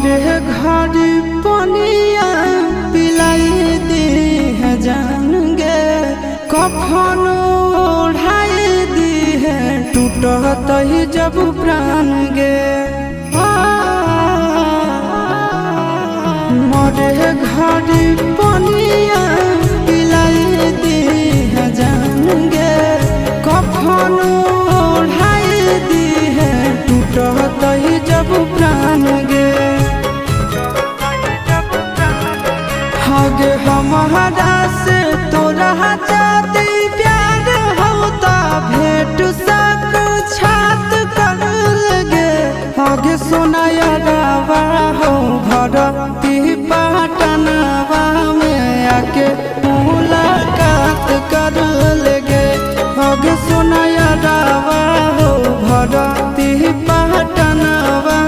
मरे घर पनिया पिलाई दी है जान गे कफन ओढ़ाई दी है टूटत ही जब प्राण गे मरे घर पनिया पिलाई दी है जान गे कफन ओढ़ाई दी है टूटत ही जब प्राण गे हगे हमारा से तोरा जाती प्यार होता भेंट सक छात कर लगे हगे सोनाया गावा हो भरती पा